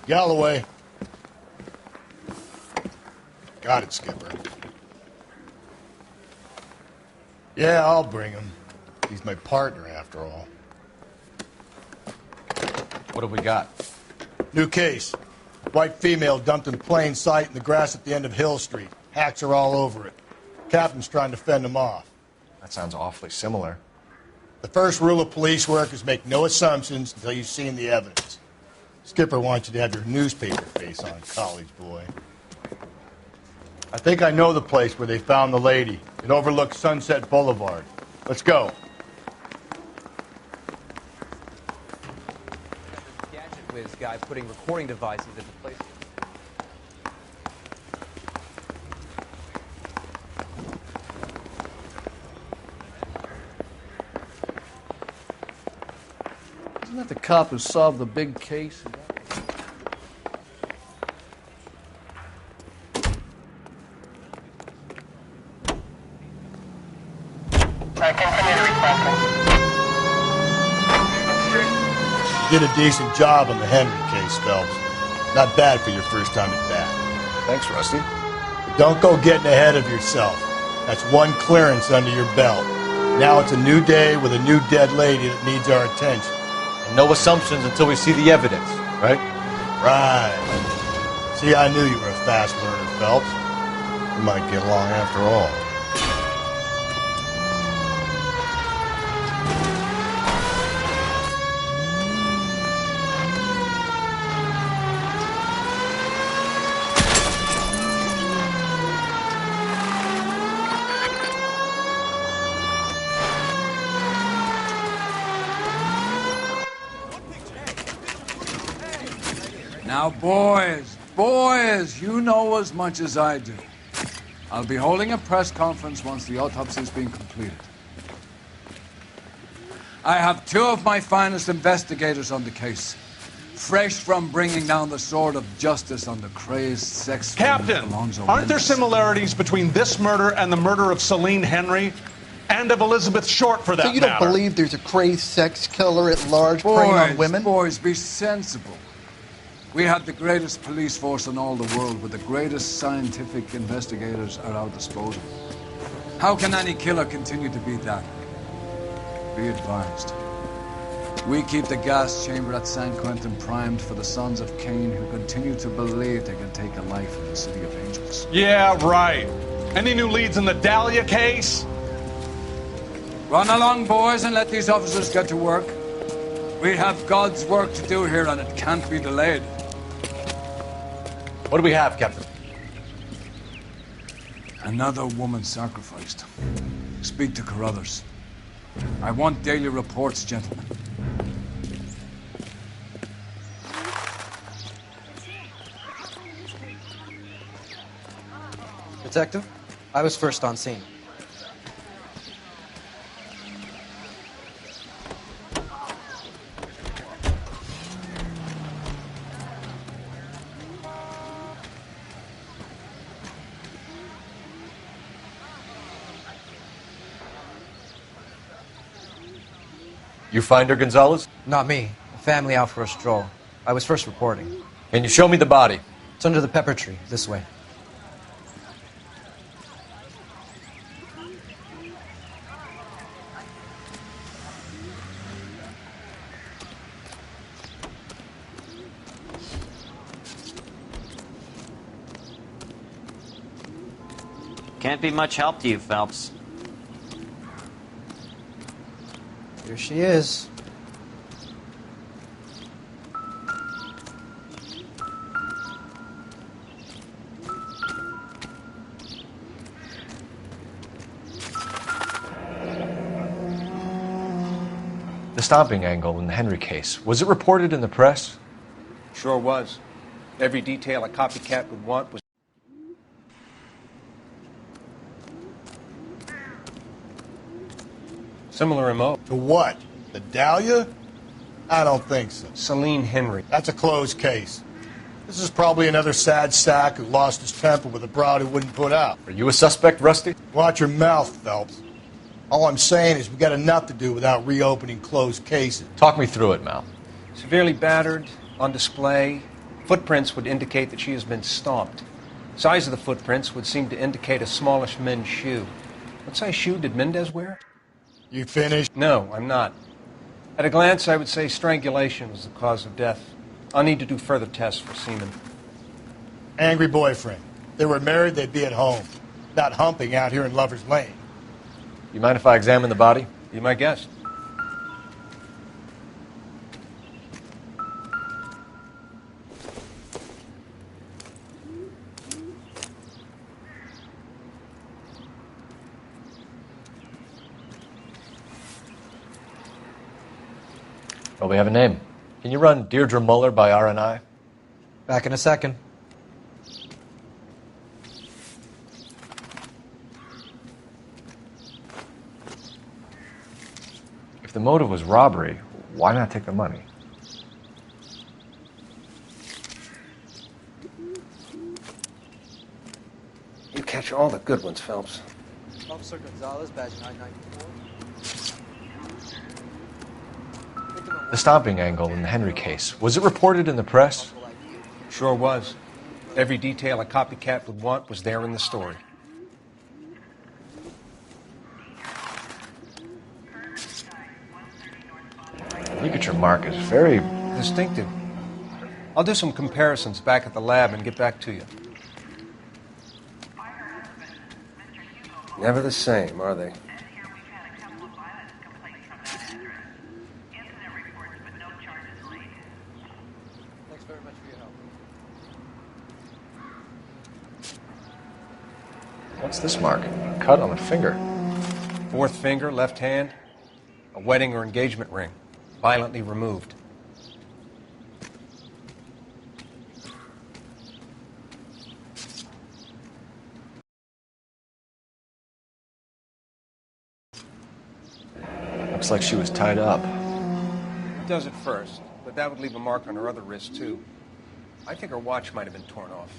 Galloway. Got it, Skipper. Yeah, I'll bring him. He's my partner, after all. What have we got? New case. White female dumped in plain sight in the grass at the end of Hill Street. Hacks are all over it. Captain's trying to fend them off. That sounds awfully similar. The first rule of police work is make no assumptions until you've seen the evidence. Skipper wants you to have your newspaper face on, college boy. I think I know the place where they found the lady. It overlooks Sunset Boulevard. Let's go. Gadget whiz guy putting recording devices at the place. Isn't that the cop who solved the big case? You did a decent job on the Henry case, Phelps. Not bad for your first time at bat. Thanks, Rusty. But don't go getting ahead of yourself. That's one clearance under your belt. Now it's a new day with a new dead lady that needs our attention. And no assumptions until we see the evidence, right? Right. See, I knew you were a fast learner, Phelps. We might get along after all. Now, boys, you know as much as I do. I'll be holding a press conference once the autopsy's been completed. I have two of my finest investigators on the case, fresh from bringing down the sword of justice on the crazed sex... Captain, aren't there similarities between this murder and the murder of Celine Henry? And of Elizabeth Short, for that matter? So you don't believe there's a crazed sex killer at large preying on women? Boys, be sensible. We have the greatest police force in all the world, with the greatest scientific investigators at our disposal. How can any killer continue to be that? Be advised. We keep the gas chamber at San Quentin primed for the sons of Cain who continue to believe they can take a life in the City of Angels. Yeah, right. Any new leads in the Dahlia case? Run along, boys, and let these officers get to work. We have God's work to do here, and it can't be delayed. What do we have, Captain? Another woman sacrificed. Speak to Carruthers. I want daily reports, gentlemen. Detective, I was first on scene. You find her, Gonzalez? Not me. Family out for a stroll. I was first reporting. Can you show me the body? It's under the pepper tree, this way. Can't be much help to you, Phelps. Here she is. The stomping angle in the Henry case, was it reported in the press? Sure was. Every detail a copycat would want was... Similar MO. To what? The Dahlia? I don't think so. Celine Henry. That's a closed case. This is probably another sad sack who lost his temper with a broad who wouldn't put out. Are you a suspect, Rusty? Watch your mouth, Phelps. All I'm saying is we got enough to do without reopening closed cases. Talk me through it, Mal. Severely battered, on display, Footprints would indicate that she has been stomped. Size of the footprints would seem to indicate a smallish men's shoe. What size shoe did Mendez wear? You finished? No, I'm not. At a glance, I would say strangulation was the cause of death. I'll need to do further tests for semen. Angry boyfriend. If they were married, they'd be at home, not humping out here in Lover's Lane. You mind if I examine the body? Be my guest. Well, we have a name. Can you run Deirdre Muller by RNI? Back in a second. If the motive was robbery, why not take the money? You catch all the good ones, Phelps. Officer Gonzalez, badge 994. The stomping angle in the Henry case, was it reported in the press? Sure was. Every detail a copycat would want was there in the story. Ligature mark is very... Distinctive. I'll do some comparisons back at the lab and get back to you. Never the same, are they? Thanks very much for your help. What's this mark? Cut on the finger. Fourth finger, left hand. A wedding or engagement ring. Violently removed. Looks like she was tied up. It does at first, but that would leave a mark on her other wrist, too. I think her watch might have been torn off.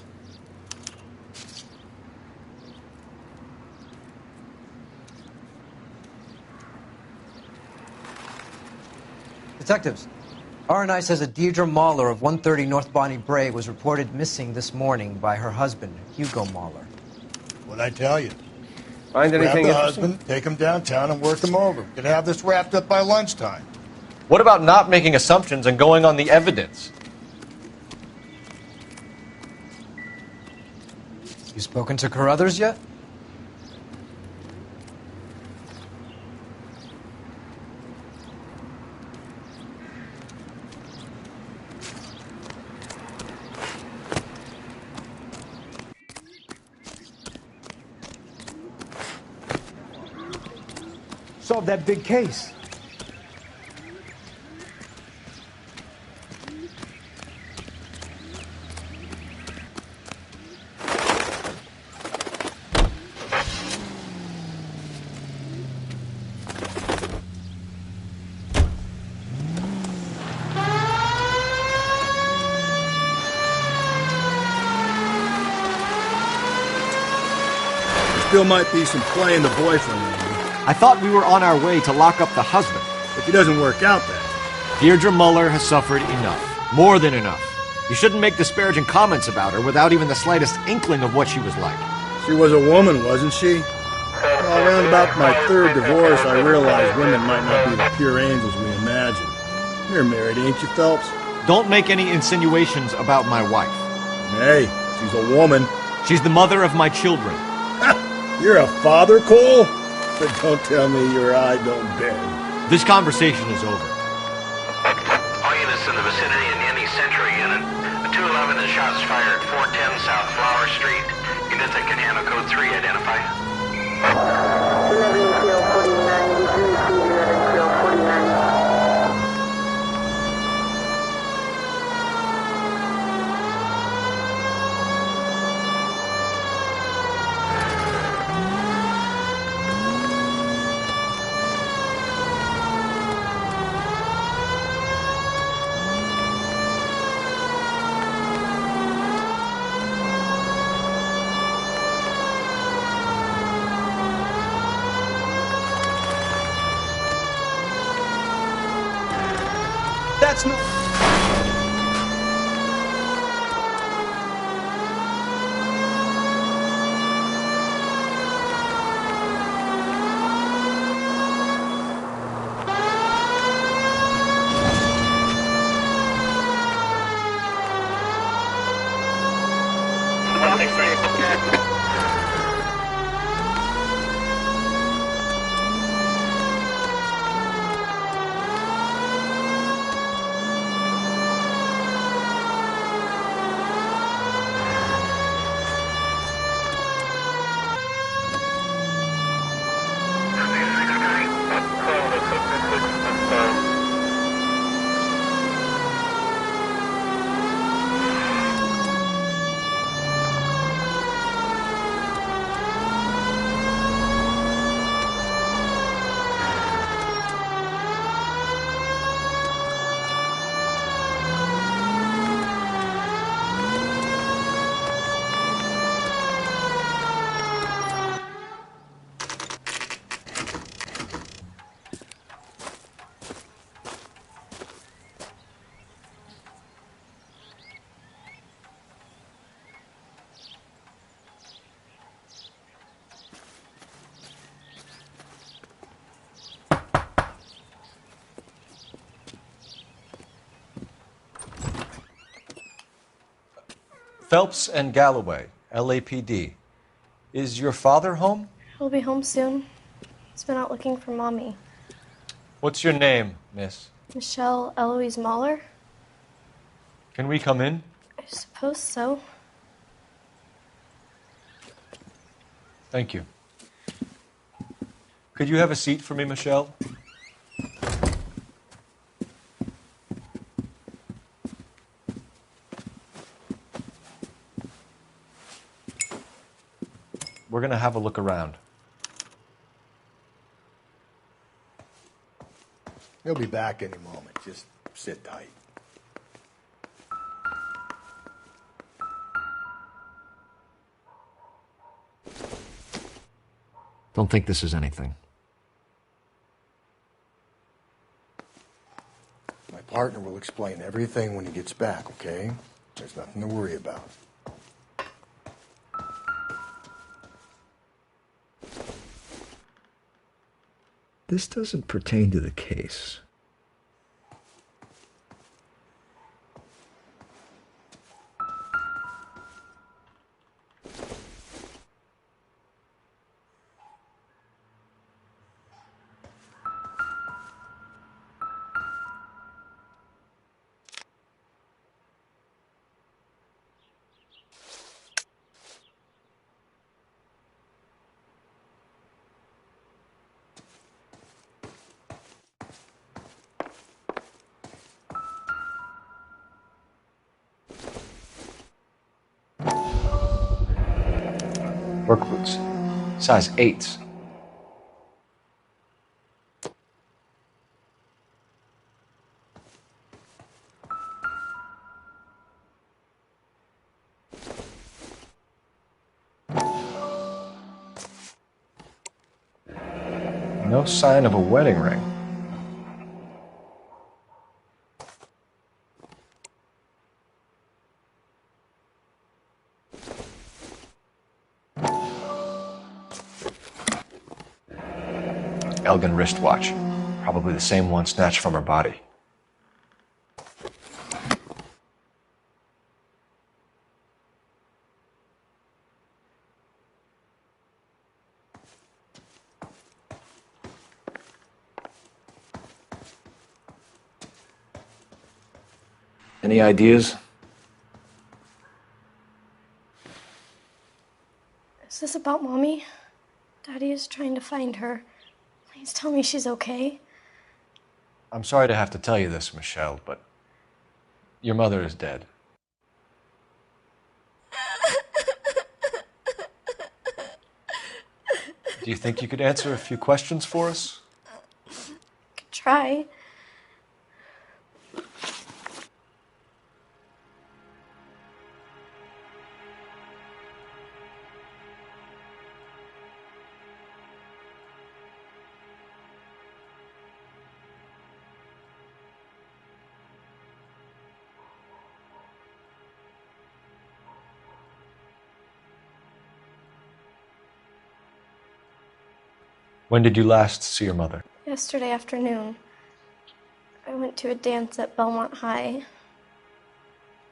Detectives, RNI says that Deirdre Mahler of 130 North Bonnie Bray was reported missing this morning by her husband, Hugo Mahler. What'd I tell you? Find Grab anything the interesting? husband, take him downtown, and work him over. We could have this wrapped up by lunchtime. What about not making assumptions and going on the evidence? You spoken to Carruthers yet? Solve that big case. Still might be some play in the boyfriend. I thought we were on our way to lock up the husband. If he doesn't work out, then. Deirdre Muller has suffered enough. More than enough. You shouldn't make disparaging comments about her without even the slightest inkling of what she was like. She was a woman, wasn't she? Well, around about my third divorce, I realized women might not be the pure angels we imagine. You're married, ain't you, Phelps? Don't make any insinuations about my wife. Hey, she's a woman. She's the mother of my children. You're a father, Cole? But don't tell me your eye don't bend. This conversation is over. All units in the vicinity in any Central unit. A 211 and shots fired at 410 South Flower Street. Units that can handle code 3 identify. 11 Kill 49, degrees 11 Kill 49. That's not... Phelps and Galloway, LAPD. Is your father home? He'll be home soon. He's been out looking for Mommy. What's your name, miss? Michelle Eloise Mahler? Can we come in? I suppose so. Thank you. Could you have a seat for me, Michelle? We're going to have a look around. He'll be back any moment. Just sit tight. Don't think this is anything. My partner will explain everything when he gets back, okay? There's nothing to worry about. This doesn't pertain to the case. Work boots. Size 8s. No sign of a wedding ring. Elgin wristwatch. Probably the same one snatched from her body. Any ideas? Is this about Mommy? Daddy is trying to find her. Please tell me she's okay. I'm sorry to have to tell you this, Michelle, but your mother is dead. Do you think you could answer a few questions for us? Could try. When did you last see your mother? Yesterday afternoon, I went to a dance at Belmont High.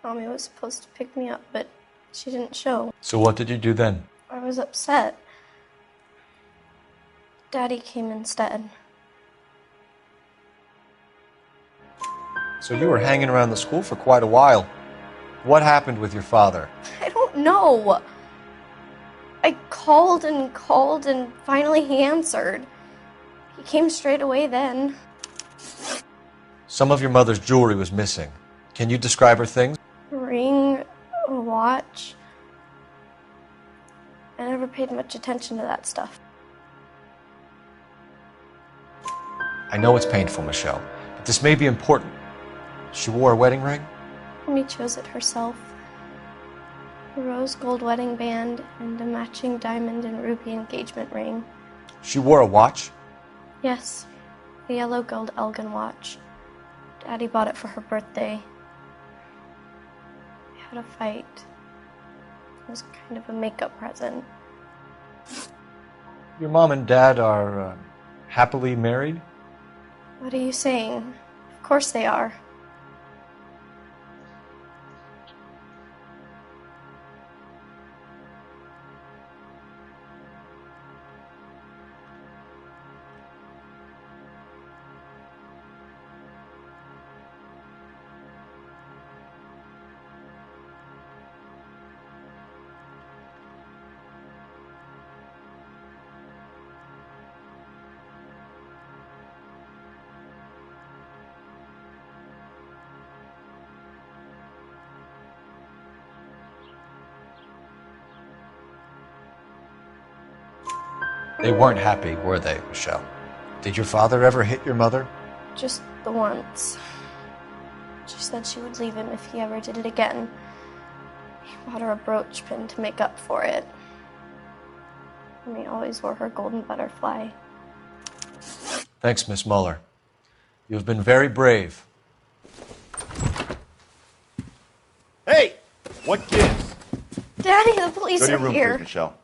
Mommy was supposed to pick me up, but she didn't show. So what did you do then? I was upset. Daddy came instead. So you were hanging around the school for quite a while. What happened with your father? I don't know. I called and finally he answered. He came straight away then. Some of your mother's jewelry was missing. Can you describe her things? A ring, a watch. I never paid much attention to that stuff. I know it's painful, Michelle, but this may be important. She wore a wedding ring? Mommy chose it herself. A rose gold wedding band and a matching diamond and ruby engagement ring. She wore a watch? Yes, a yellow gold Elgin watch. Daddy bought it for her birthday. We had a fight. It was kind of a makeup present. Your mom and dad are happily married? What are you saying? Of course they are. They weren't happy, were they, Michelle? Did your father ever hit your mother? Just the once. She said she would leave him if he ever did it again. He bought her a brooch pin to make up for it. And he always wore her golden butterfly. Thanks, Miss Muller. You have been very brave. Hey! What gives? Daddy, the police Go to your are room, here. please, Michelle.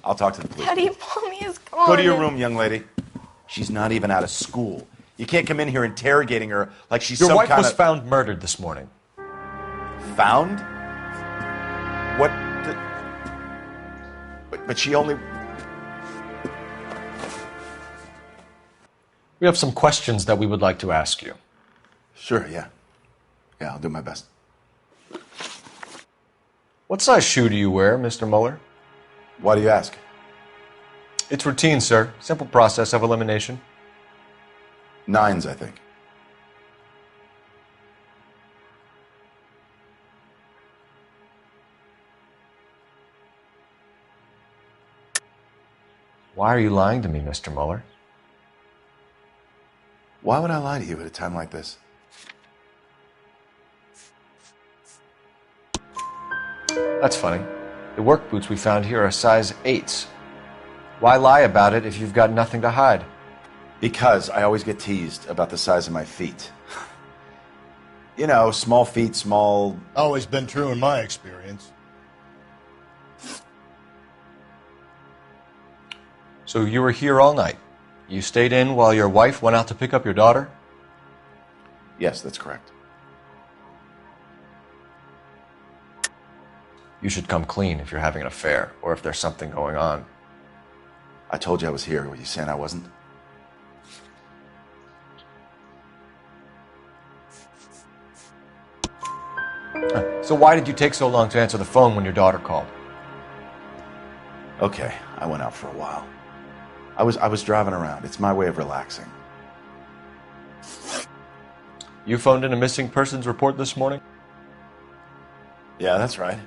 I'll talk to the police. Daddy, Mommy is gone. Go to your room, young lady. She's not even out of school. You can't come in here interrogating her like she's Your some wife kind was of... found murdered this morning. Found? What the... But she only... We have some questions that we would like to ask you. Sure, yeah. Yeah, I'll do my best. What size shoe do you wear, Mr. Muller? Why do you ask? It's routine, sir. Simple process of elimination. 9s, I think. Why are you lying to me, Mr. Muller? Why would I lie to you at a time like this? That's funny. The work boots we found here are size 8s. Why lie about it if you've got nothing to hide? Because I always get teased about the size of my feet. You know, small feet, small... Always been true in my experience. So you were here all night. You stayed in while your wife went out to pick up your daughter? Yes, that's correct. You should come clean if you're having an affair, or if there's something going on. I told you I was here. Were you saying I wasn't? So why did you take so long to answer the phone when your daughter called? Okay, I went out for a while. I was driving around. It's my way of relaxing. You phoned in a missing persons report this morning? Yeah, that's right.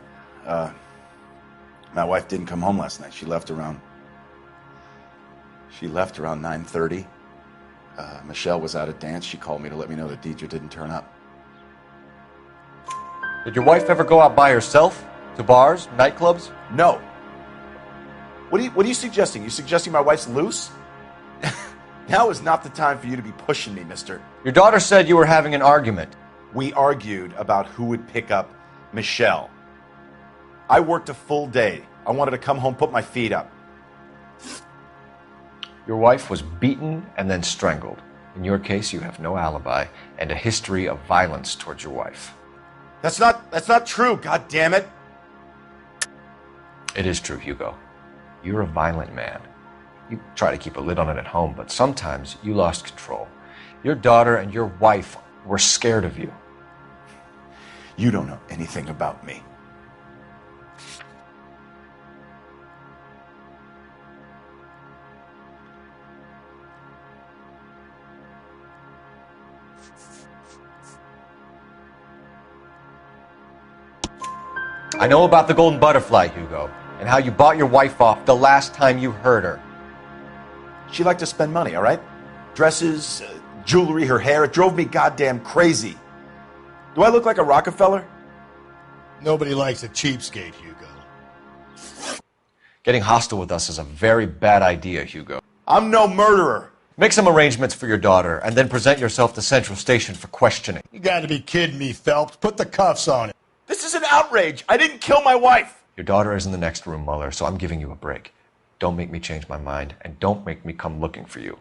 My wife didn't come home last night. She left around 9:30. Michelle was out at dance. She called me to let me know that Deidre didn't turn up. Did your wife ever go out by herself? To bars, nightclubs? No. What are you suggesting? You suggesting my wife's loose? Now is not the time for you to be pushing me, mister. Your daughter said you were having an argument. We argued about who would pick up Michelle. I worked a full day. I wanted to come home, put my feet up. Your wife was beaten and then strangled. In your case, you have no alibi and a history of violence towards your wife. That's not true, God damn it. It is true, Hugo. You're a violent man. You try to keep a lid on it at home, but sometimes you lost control. Your daughter and your wife were scared of you. You don't know anything about me. I know about the golden butterfly, Hugo, and how you bought your wife off the last time you heard her. She liked to spend money, all right? Dresses, jewelry, her hair. It drove me goddamn crazy. Do I look like a Rockefeller? Nobody likes a cheapskate, Hugo. Getting hostile with us is a very bad idea, Hugo. I'm no murderer. Make some arrangements for your daughter, and then present yourself to Central Station for questioning. You gotta be kidding me, Phelps. Put the cuffs on him. This is an outrage. I didn't kill my wife. Your daughter is in the next room, Muller, so I'm giving you a break. Don't make me change my mind, and don't make me come looking for you.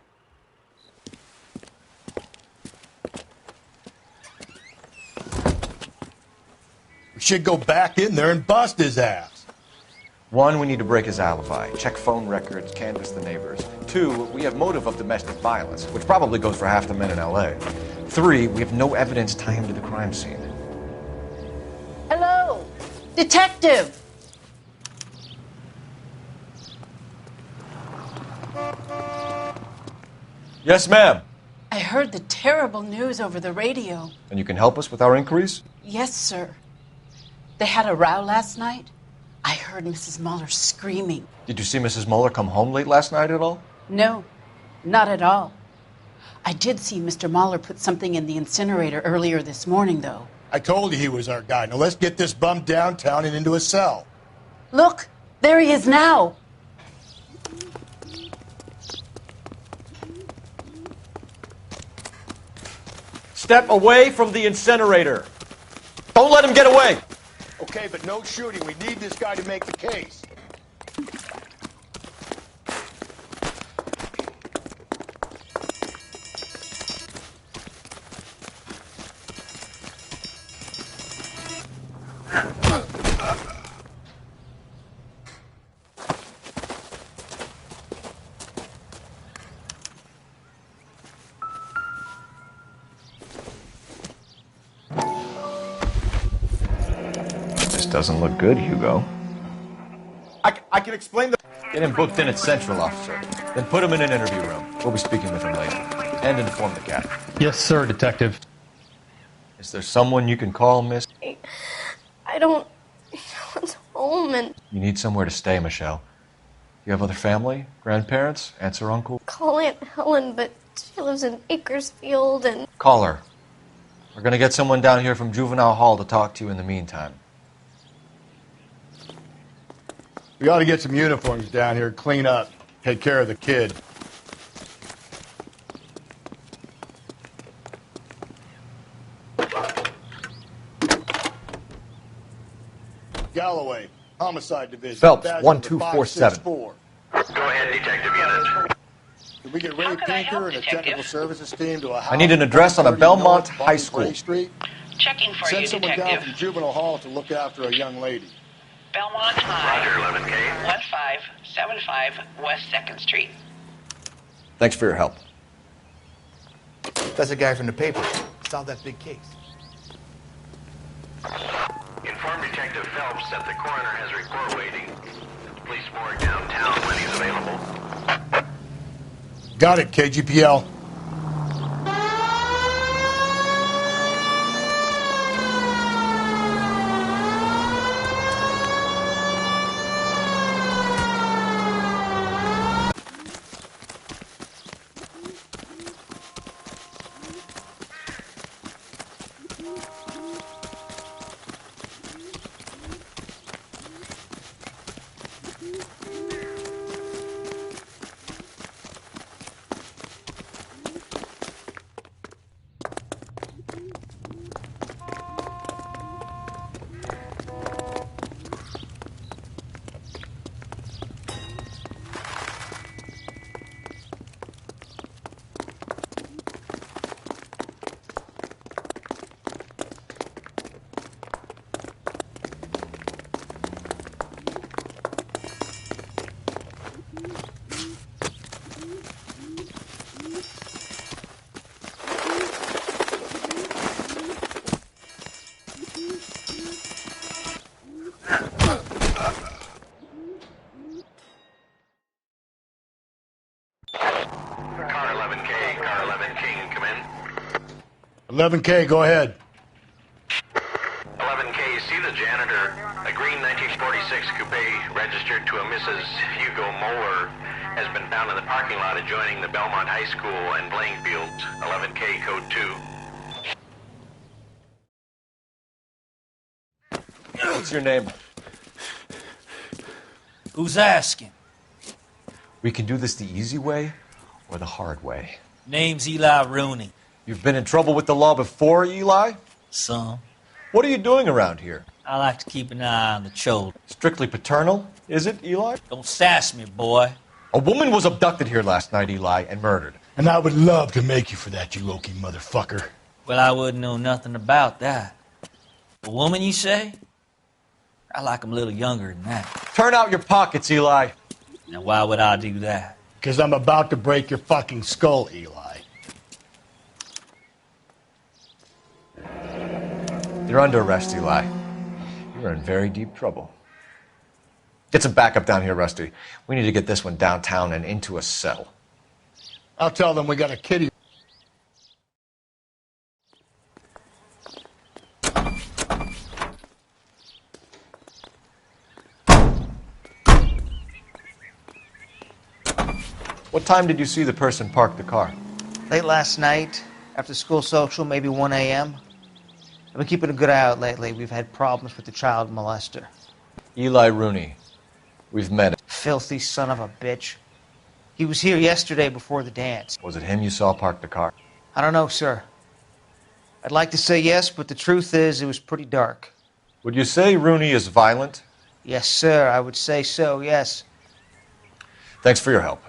We should go back in there and bust his ass. 1, we need to break his alibi. Check phone records, canvass the neighbors. 2, we have motive of domestic violence, which probably goes for half the men in L.A. 3, we have no evidence tying him to the crime scene. Hello, detective. Yes, ma'am. I heard the terrible news over the radio. And you can help us with our inquiries? Yes, sir. They had a row last night. I heard Mrs. Muller screaming. Did you see Mrs. Muller come home late last night at all? No, not at all. I did see Mr. Muller put something in the incinerator earlier this morning, though. I told you he was our guy. Now let's get this bum downtown and into a cell. Look, there he is now. Step away from the incinerator. Don't let him get away. Okay, but no shooting. We need this guy to make the case. Doesn't look good, Hugo. I can explain the... Get him booked in at Central, officer. Then put him in an interview room. We'll be speaking with him later. And inform the captain. Yes, sir, Detective. Is there someone you can call, miss? I don't... No one's home and... You need somewhere to stay, Michelle. You have other family? Grandparents? Aunts or uncle? Call Aunt Helen, but she lives in Bakersfield and... Call her. We're gonna get someone down here from Juvenile Hall to talk to you in the meantime. We ought to get some uniforms down here, clean up, take care of the kid. Galloway, Homicide Division. Phelps, badge 1247. number 564. Go ahead, Detective Unit. Can we get Ray Pinker and a technical services team to a house? I need an address on a 130 Belmont North High Bonnie School. Bray Street? Checking for Send you, someone Detective. down from Juvenile Hall to look after a young lady. Belmont High. Roger, 11K. 1575 West 2nd Street. Thanks for your help. That's a guy from the paper. Solved that big case. Inform Detective Phelps that the coroner has a report waiting. Police morgue downtown when he's available. Got it, KGPL. Car 11K, come in. 11K, go ahead. 11K, see the janitor. A green 1946 coupe registered to a Mrs. Hugo Moeller has been found in the parking lot adjoining the Belmont High School and playing fields. 11K, code 2. What's your name? Who's asking? We can do this the easy way or the hard way. Name's Eli Rooney. You've been in trouble with the law before, Eli? Some. What are you doing around here? I like to keep an eye on the children. Strictly paternal, is it, Eli? Don't sass me, boy. A woman was abducted here last night, Eli, and murdered. And I would love to make you for that, you oaky motherfucker. Well, I wouldn't know nothing about that. A woman, you say? I like 'em a little younger than that. Turn out your pockets, Eli. Now, why would I do that? Because I'm about to break your fucking skull, Eli. You're under arrest, Eli. You're in very deep trouble. Get some backup down here, Rusty. We need to get this one downtown and into a cell. I'll tell them we got a kitty. What time did you see the person park the car? Late last night, after school social, maybe 1 a.m. I've been keeping a good eye out lately. We've had problems with the child molester. Eli Rooney. We've met him. Filthy son of a bitch. He was here yesterday before the dance. Was it him you saw park the car? I don't know, sir. I'd like to say yes, but the truth is it was pretty dark. Would you say Rooney is violent? Yes, sir, I would say so, yes. Thanks for your help.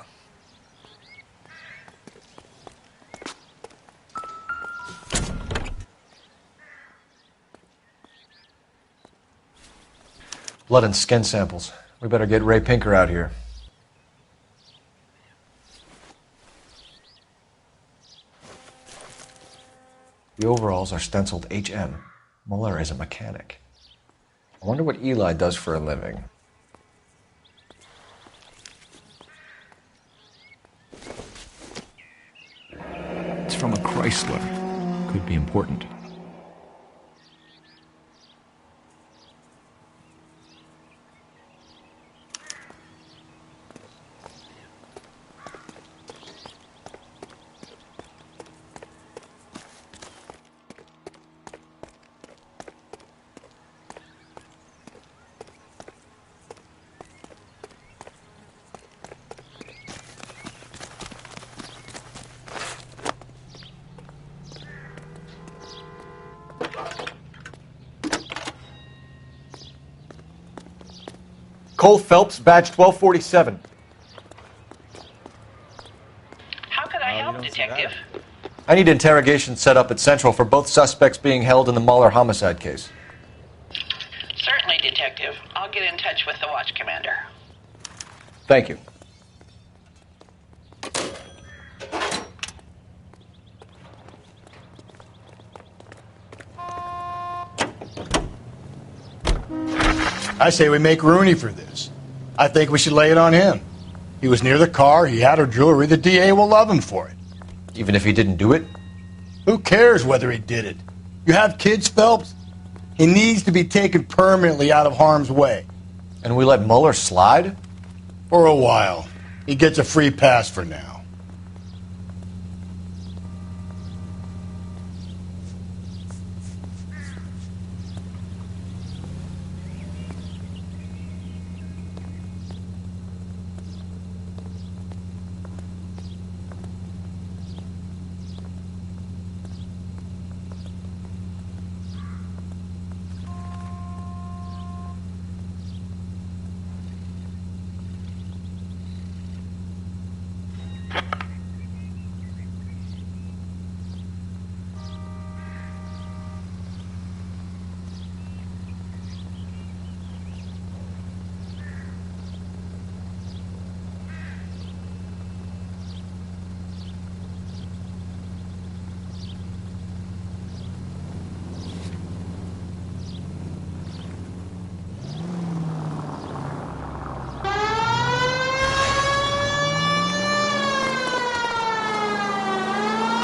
Blood and skin samples. We better get Ray Pinker out here. The overalls are stenciled HM. Muller is a mechanic. I wonder what Eli does for a living. It's from a Chrysler. Could be important. Cole Phelps, badge 1247. How can I help, Detective? I need interrogation set up at Central for both suspects being held in the Muller homicide case. Certainly, Detective. I'll get in touch with the watch commander. Thank you. I say we make Rooney for this. I think we should lay it on him. He was near the car, he had her jewelry, the DA will love him for it. Even if he didn't do it? Who cares whether he did it? You have kids, Phelps? He needs to be taken permanently out of harm's way. And we let Muller slide? For a while. He gets a free pass for now.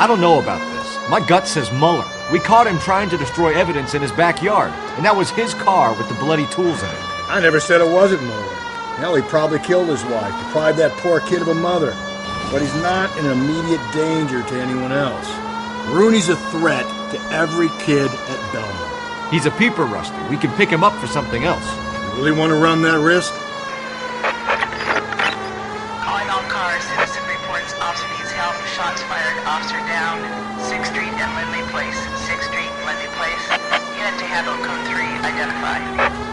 I don't know about this. My gut says Muller. We caught him trying to destroy evidence in his backyard, and that was his car with the bloody tools in it. I never said it wasn't Muller. Hell, he probably killed his wife, deprived that poor kid of a mother. But he's not in immediate danger to anyone else. Rooney's a threat to every kid at Belmont. He's a peeper, Rusty. We can pick him up for something else. You really want to run that risk? Calling all cars. Citizen reports officer needs help. Shots fired. Officer down. 6th Street and Lindley Place. 6th Street and Lindley Place. Unit to handle code 3. Identify.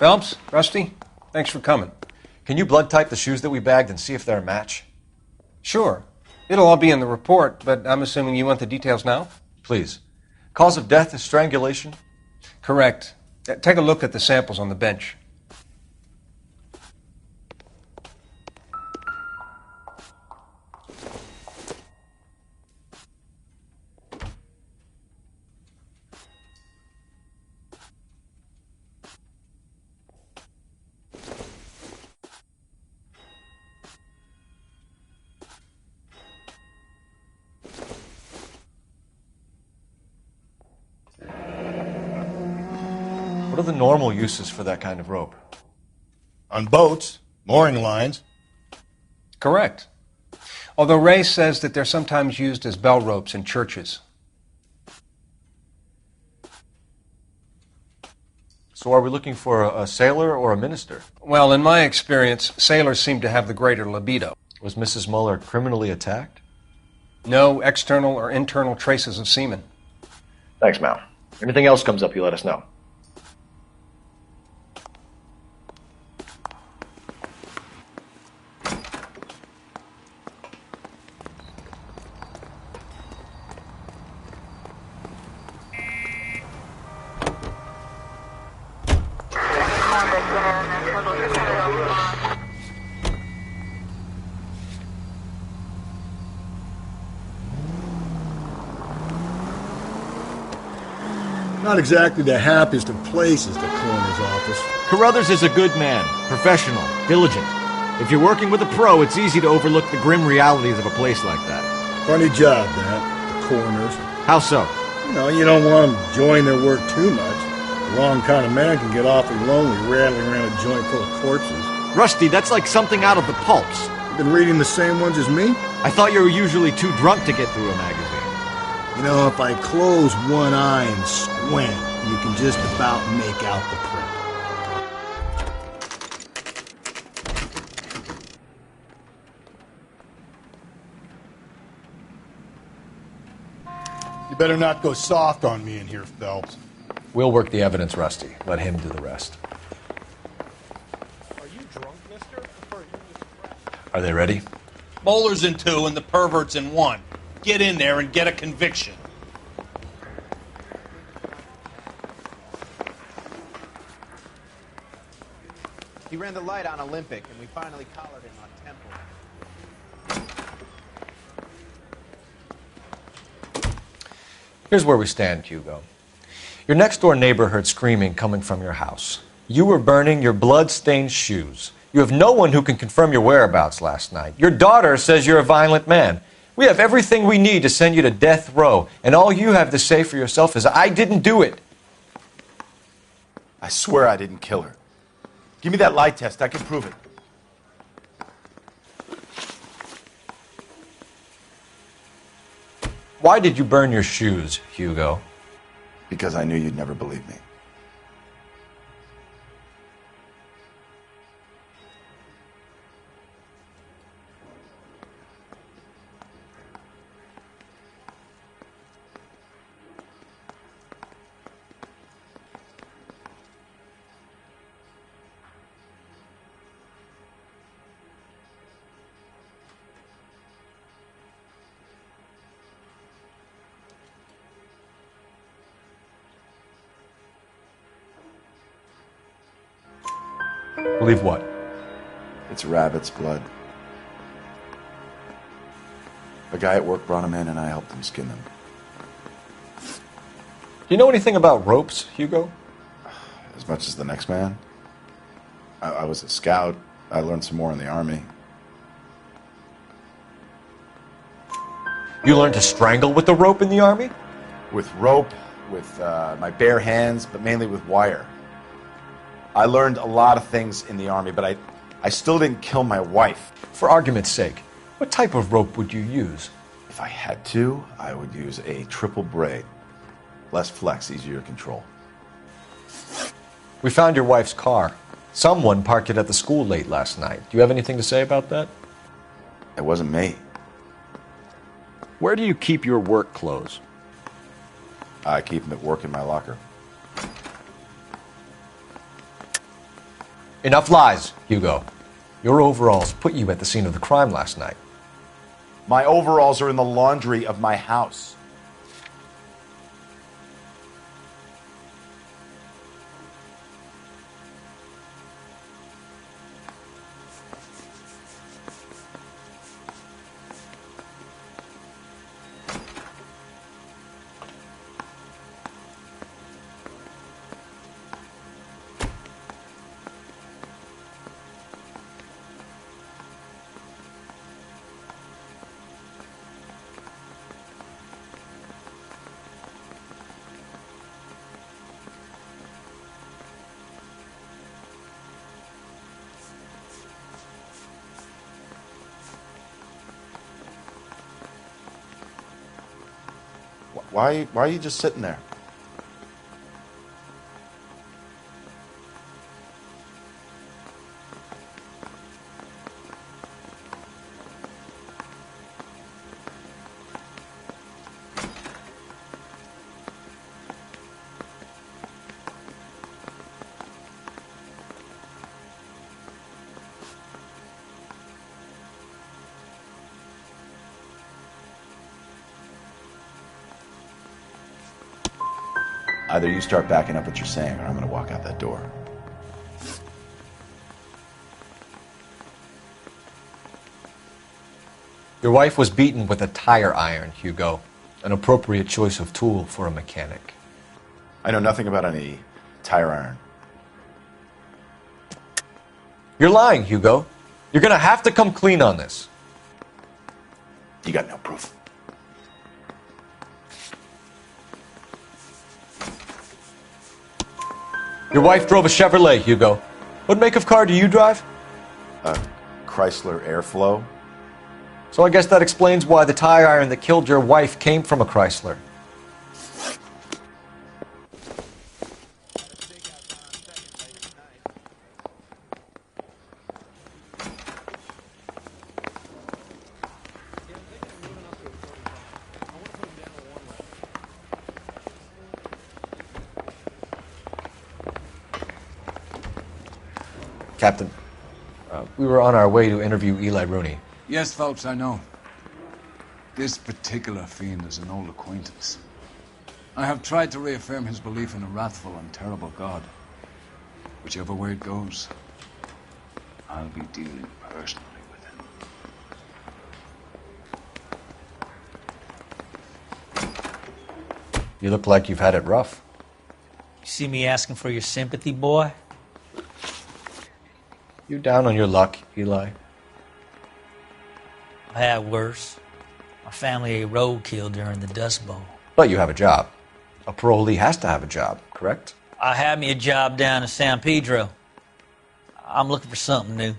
Phelps, Rusty, thanks for coming. Can you blood type the shoes that we bagged and see if they're a match? Sure. It'll all be in the report, but I'm assuming you want the details now? Please. Cause of death is strangulation? Correct. Take a look at the samples on the bench. What are the normal uses for that kind of rope? On boats, mooring lines. Correct. Although Ray says that they're sometimes used as bell ropes in churches. So are we looking for a sailor or a minister? Well, in my experience, sailors seem to have the greater libido. Was Mrs. Muller criminally attacked? No external or internal traces of semen. Thanks, Mal. Anything else comes up, you let us know. Not exactly the happiest of places, the coroner's office. Carruthers is a good man, professional, diligent. If you're working with a pro, it's easy to overlook the grim realities of a place like that. Funny job, that, the coroner's. How so? You don't want them enjoying their work too much. The wrong kind of man can get awfully lonely rattling around a joint full of corpses. Rusty, that's like something out of the pulps. You been reading the same ones as me? I thought you were usually too drunk to get through a magazine. If I close one eye and squint, you can just about make out the print. You better not go soft on me in here, Phelps. We'll work the evidence, Rusty. Let him do the rest. Are you drunk, mister? Are they ready? Bowler's in 2 and the pervert's in 1. Get in there and get a conviction. He ran the light on Olympic, and we finally collared him on Temple. Here's where we stand, Hugo. Your next-door neighbor heard screaming coming from your house. You were burning your blood-stained shoes. You have no one who can confirm your whereabouts last night. Your daughter says you're a violent man. We have everything we need to send you to death row, and all you have to say for yourself is, I didn't do it. I swear I didn't kill her. Give me that lie test. I can prove it. Why did you burn your shoes, Hugo? Because I knew you'd never believe me. Believe what? It's rabbit's blood. A guy at work brought him in and I helped him skin them. Do you know anything about ropes, Hugo? As much as the next man. I was a scout. I learned some more in the Army. You learned to strangle with the rope in the Army? With rope, with my bare hands, but mainly with wire. I learned a lot of things in the Army, but I still didn't kill my wife. For argument's sake, what type of rope would you use? If I had to, I would use a triple braid. Less flex, easier to control. We found your wife's car. Someone parked it at the school late last night. Do you have anything to say about that? It wasn't me. Where do you keep your work clothes? I keep them at work in my locker. Enough lies, Hugo. Your overalls put you at the scene of the crime last night. My overalls are in the laundry of my house. Why are you just sitting there? Either you start backing up what you're saying, or I'm going to walk out that door. Your wife was beaten with a tire iron, Hugo. An appropriate choice of tool for a mechanic. I know nothing about any tire iron. You're lying, Hugo. You're going to have to come clean on this. You got no proof. Your wife drove a Chevrolet, Hugo. What make of car do you drive? A Chrysler Airflow. So I guess that explains why the tire iron that killed your wife came from a Chrysler. Captain, we were on our way to interview Eli Rooney. Yes, Phelps, I know. This particular fiend is an old acquaintance. I have tried to reaffirm his belief in a wrathful and terrible God. Whichever way it goes, I'll be dealing personally with him. You look like you've had it rough. You see me asking for your sympathy, boy? You down on your luck, Eli? I had worse. My family ate roadkill during the Dust Bowl. But you have a job. A parolee has to have a job, correct? I had me a job down in San Pedro. I'm looking for something new.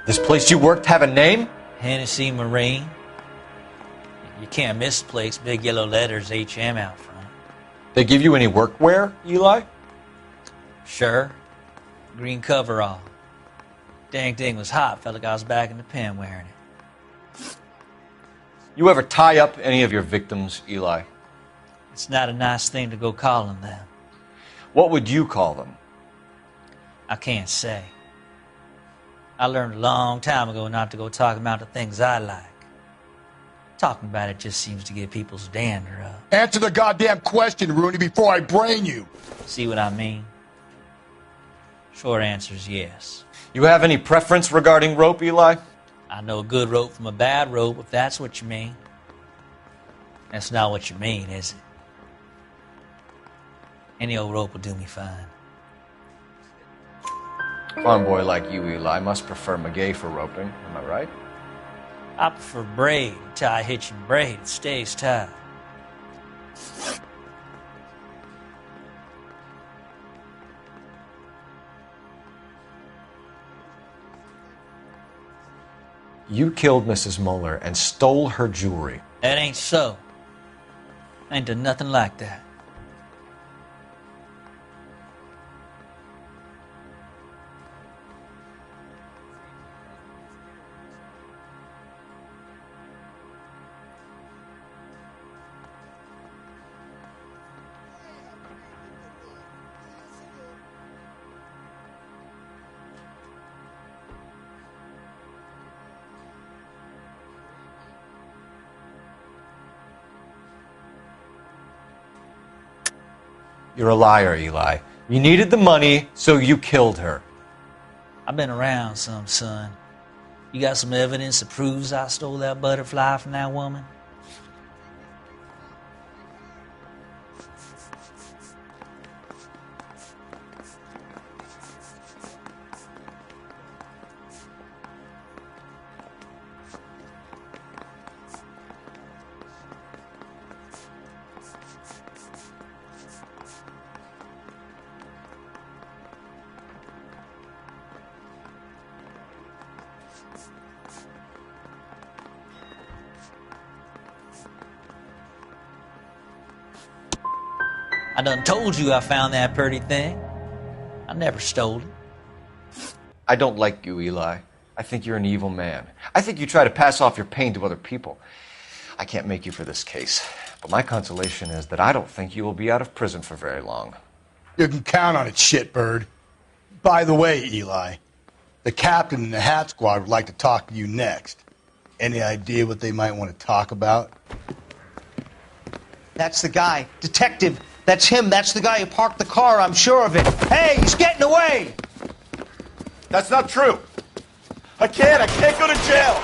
This place you worked have a name? Hennessy Marine. You can't miss the place. Big yellow letters, HM out front. They give you any workwear, Eli? Sure. Green coverall. Dang thing was hot. Felt like I was back in the pen wearing it. You ever tie up any of your victims, Eli? It's not a nice thing to go calling them. What would you call them? I can't say. I learned a long time ago not to go talking about the things I like. Talking about it just seems to get people's dander up. Answer the goddamn question, Rooney, before I brain you. See what I mean? Short answer is yes. You have any preference regarding rope, Eli? I know a good rope from a bad rope, if that's what you mean. That's not what you mean, is it? Any old rope will do me fine. Farm boy like you, Eli, must prefer maguey for roping. Am I right? I prefer braid. Tie hitch and braid. It stays tied. You killed Mrs. Moeller and stole her jewelry. That ain't so. I ain't done nothing like that. You're a liar, Eli. You needed the money, so you killed her. I've been around some, son. You got some evidence that proves I stole that butterfly from that woman? I done told you I found that pretty thing. I never stole it. I don't like you, Eli. I think you're an evil man. I think you try to pass off your pain to other people. I can't make you for this case, but my consolation is that I don't think you will be out of prison for very long. You can count on it, shitbird. By the way, Eli, the captain and the Hat Squad would like to talk to you next. Any idea what they might want to talk about? That's the guy. Detective. That's him. That's the guy who parked the car. I'm sure of it. Hey, he's getting away. That's not true. I can't go to jail.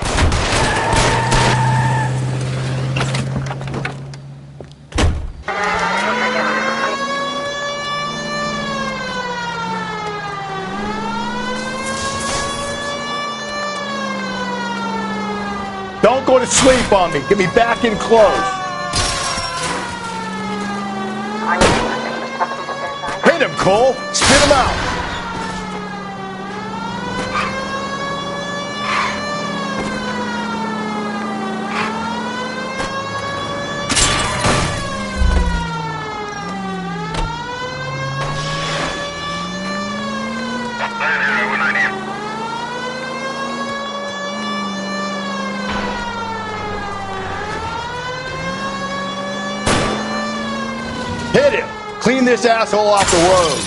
Don't go to sleep on me. Get me back in close. Hit him, Cole. Spit him out. Hit him. Clean this asshole off the road.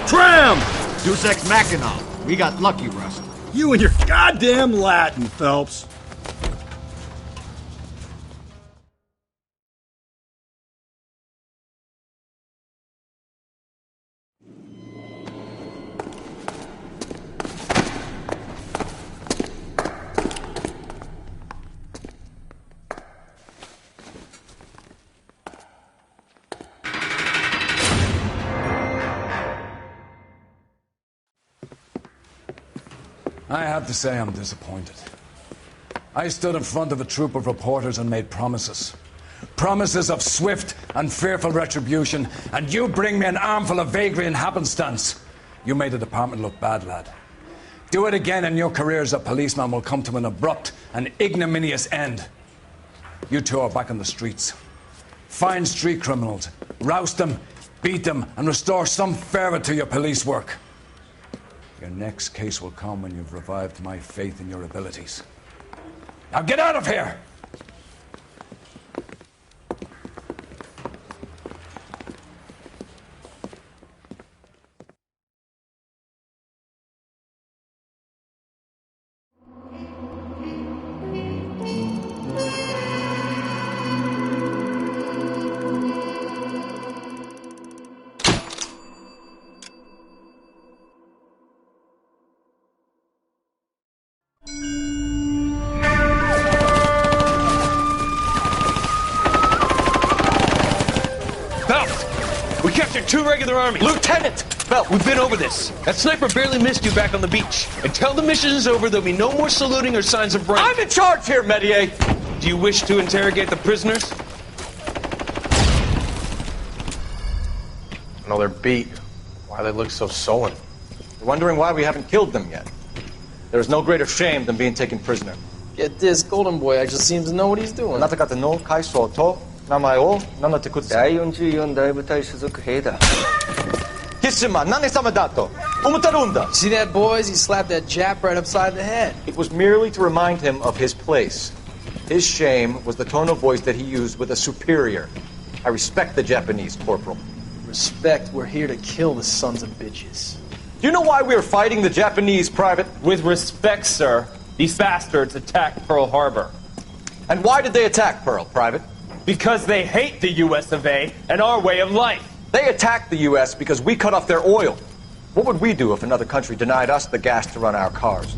Tram! Deus Ex Machina. We got lucky, Rust. You and your goddamn Latin, Phelps. I have to say I'm disappointed. I stood in front of a troop of reporters and made promises. Promises of swift and fearful retribution, and you bring me an armful of vagary and happenstance. You made the department look bad, lad. Do it again and your career as a policeman will come to an abrupt and ignominious end. You two are back on the streets. Find street criminals, roust them, beat them, and restore some fervor to your police work. Your next case will come when you've revived my faith in your abilities. Now get out of here! We captured 2 regular armies. Lieutenant! Belt, we've been over this. That sniper barely missed you back on the beach. Until the mission is over, there'll be no more saluting or signs of rank. I'm in charge here, Medier! Do you wish to interrogate the prisoners? No, they're beat. Why they look so sullen? You're wondering why we haven't killed them yet. There is no greater shame than being taken prisoner. Get this, Golden Boy actually seems to know what he's doing. あなた方の階層と名前を名乗ってください。第44大部隊所属兵だ。キスマ何様だと思ってるんだ。See that, boys? He slapped that Jap right upside the head. It was merely to remind him of his place. His shame was the tone of voice that he used with a superior. I respect the Japanese, Corporal. Respect, we're here to kill the sons of bitches. Do you know why we are fighting the Japanese, Private? With respect, sir, these bastards attacked Pearl Harbor. And why did they attack Pearl, Private? Because they hate the US of A and our way of life. They attacked the US because we cut off their oil. What would we do if another country denied us the gas to run our cars?